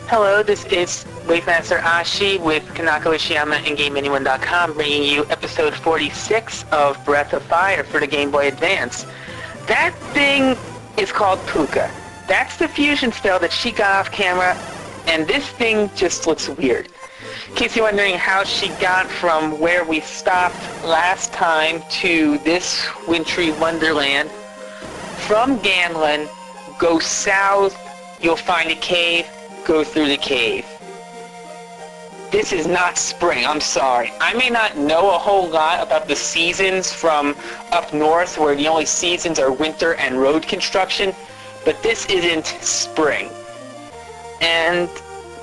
Hello, this is WavemasterAshi with KinakoIshiyama and GameAnyone.com bringing you episode 46 of Breath of Fire for the Game Boy Advance. That thing is called Puka. That's the fusion spell that she got off camera, and this thing just looks weird. In case you're wondering how she got from where we stopped last time to this wintry wonderland, from Ganlon, go south, you'll find a cave, go through the cave. This is not spring, I'm sorry. I may not know a whole lot about the seasons from up north where the only seasons are winter and road construction, but this isn't spring. And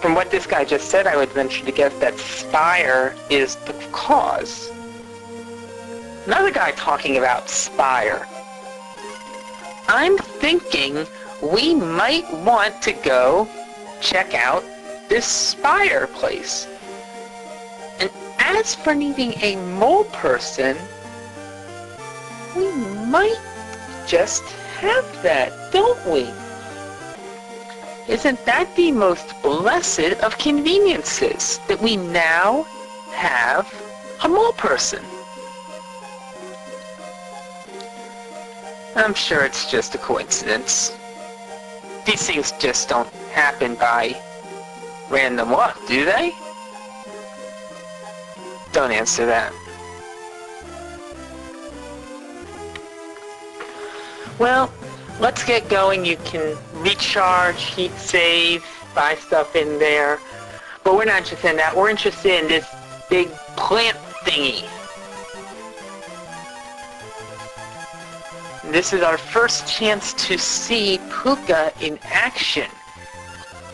from what this guy just said, I would venture to guess that Spyre is the cause. Another guy talking about Spyre. I'm thinking we might want to go check out this Spyre place. And as for needing a mole person, we might just have that, don't we? Isn't that the most blessed of conveniences, that we now have a mole person? I'm sure it's just a coincidence. These things just don't happen by random luck, do they? Don't answer that. Well, let's get going. You can recharge, heat save, buy stuff in there. But we're not interested in that. We're interested in this big plant thingy. This is our first chance to see Puka in action.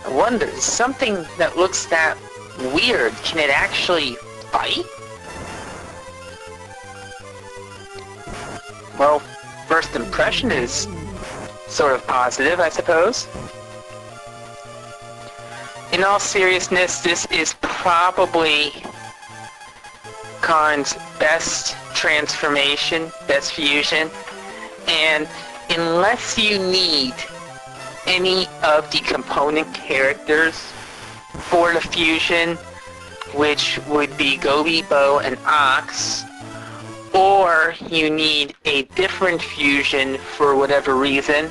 I wonder, something that looks that weird, can it actually fight? Well, first impression is sort of positive, I suppose. In all seriousness, this is probably Khan's best transformation, best fusion. And unless you need any of the component characters for the fusion, which would be Gobi, Bow, and Ox, or you need a different fusion for whatever reason,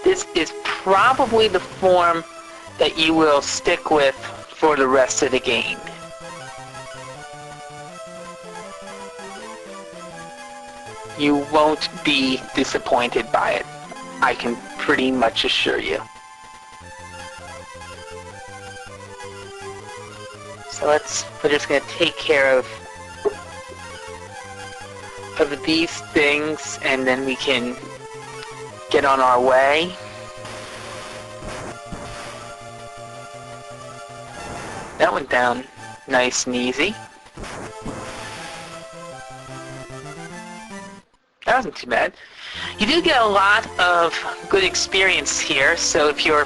this is probably the form that you will stick with for the rest of the game. You won't be disappointed by it, I can pretty much assure you. So we're just going to take care of these things, and then we can get on our way. That went down nice and easy. That wasn't too bad. You do get a lot of good experience here, so if you're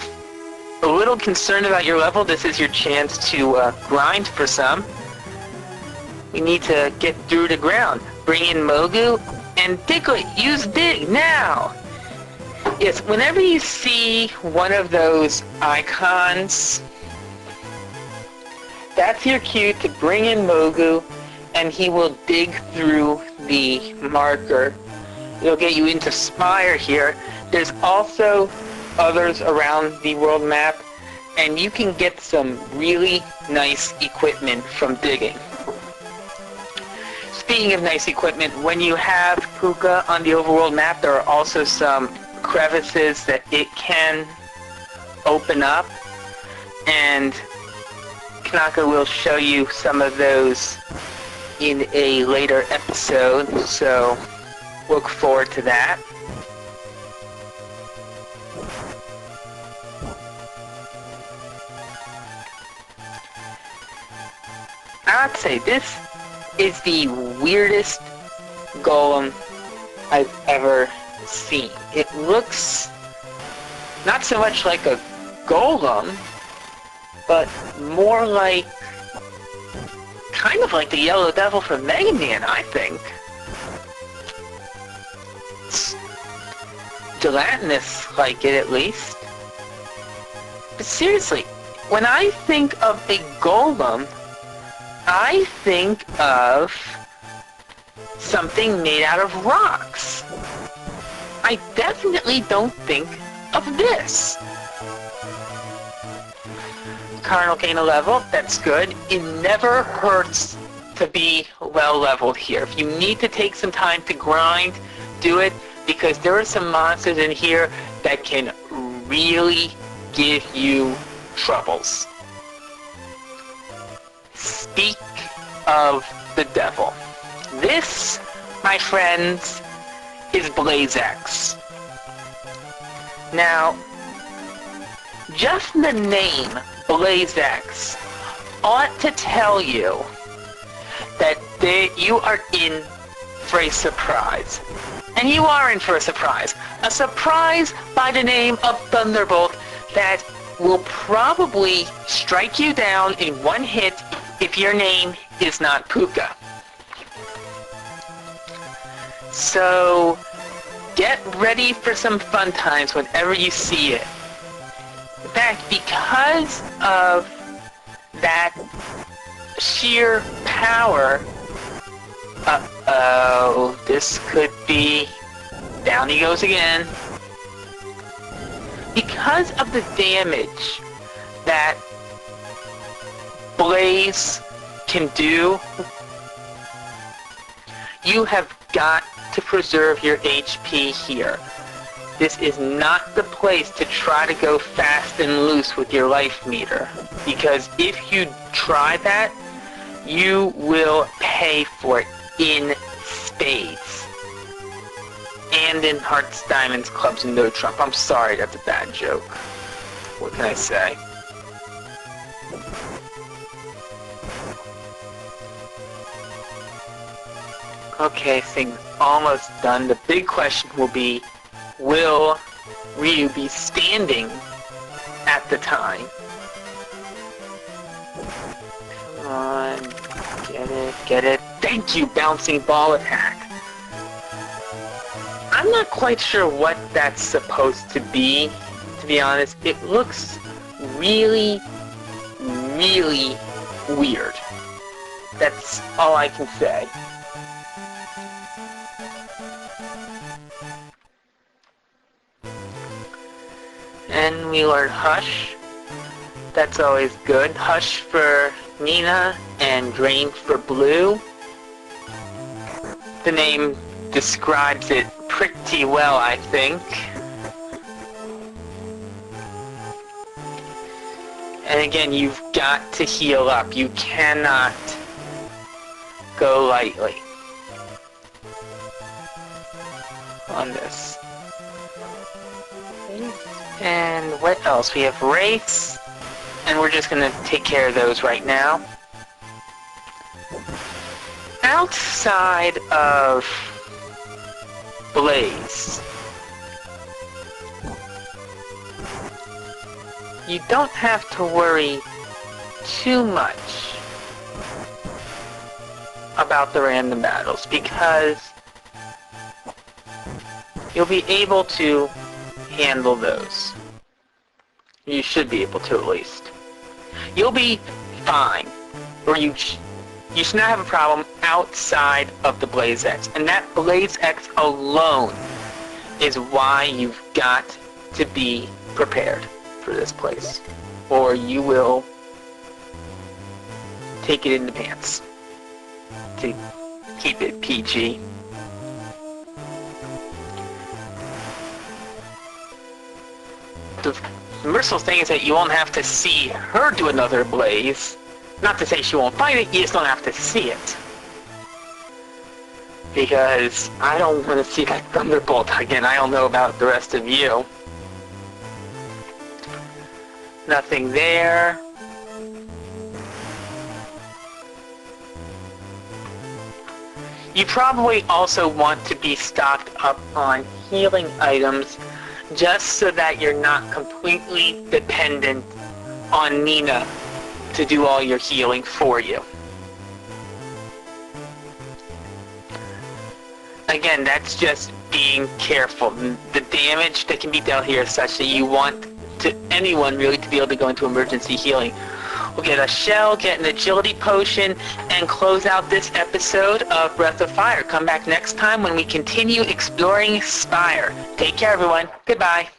a little concerned about your level, this is your chance to grind for some. We need to get through the ground. Bring in Mogu, and Diglett, use Dig now! Yes, whenever you see one of those icons, that's your cue to bring in Mogu, and he will dig through the marker. It'll get you into Spyre here. There's also others around the world map, and you can get some really nice equipment from digging. Speaking of nice equipment, when you have Puka on the overworld map, there are also some crevices that it can open up, and Kinako will show you some of those in a later episode, so look forward to that. I'd say this is the weirdest golem I've ever seen. It looks not so much like a golem, but more like, kind of like the Yellow Devil from Mega Man, I think. It's gelatinous like it, at least. But seriously, when I think of a golem, I think of something made out of rocks. I definitely don't think of this. Carnal gain a level, that's good. It never hurts to be well leveled here. If you need to take some time to grind, do it, because there are some monsters in here that can really give you troubles. Speak of the devil. This, my friends, is Blaze-X. Now, just the name Blaze-X ought to tell you that you are in for a surprise. And you are in for a surprise. A surprise by the name of Thunderbolt that will probably strike you down in one hit if your name is not Puka. So, get ready for some fun times whenever you see it. In fact, because of that sheer power, uh-oh, this could be... Down he goes again. Because of the damage that Blaze can do, you have got to preserve your HP here. This is not the place to try to go fast and loose with your life meter, because if you try that, you will pay for it in spades. And in hearts, diamonds, clubs, and no trump. I'm sorry, that's a bad joke. What can I say? Okay, thing's almost done. The big question will be, will Ryu be standing at the time? Come on, get it. Thank you, bouncing ball attack. I'm not quite sure what that's supposed to be honest. It looks really, really weird. That's all I can say. And we learn Hush. That's always good. Hush for Nina and Drain for Blue. The name describes it pretty well, I think. And again, you've got to heal up. You cannot go lightly on this. And what else? We have Wraiths, and we're just going to take care of those right now. Outside of Blaze, you don't have to worry too much about the random battles, because you'll be able to handle those. You should be able to, at least. You'll be fine, or you should not have a problem outside of the Blaze-X. And that Blaze-X alone is why you've got to be prepared for this place, or you will take it in the pants, to keep it PG. The merciful thing is that you won't have to see her do another blaze. Not to say she won't fight it, you just don't have to see it. Because I don't want to see that Thunderbolt again. I don't know about the rest of you. Nothing there. You probably also want to be stocked up on healing items, just so that you're not completely dependent on Nina to do all your healing for you. Again, that's just being careful. The damage that can be dealt here is such that you want to anyone really to be able to go into emergency healing. We'll get a shell, get an agility potion, and close out this episode of Breath of Fire. Come back next time when we continue exploring Spyre. Take care, everyone. Goodbye.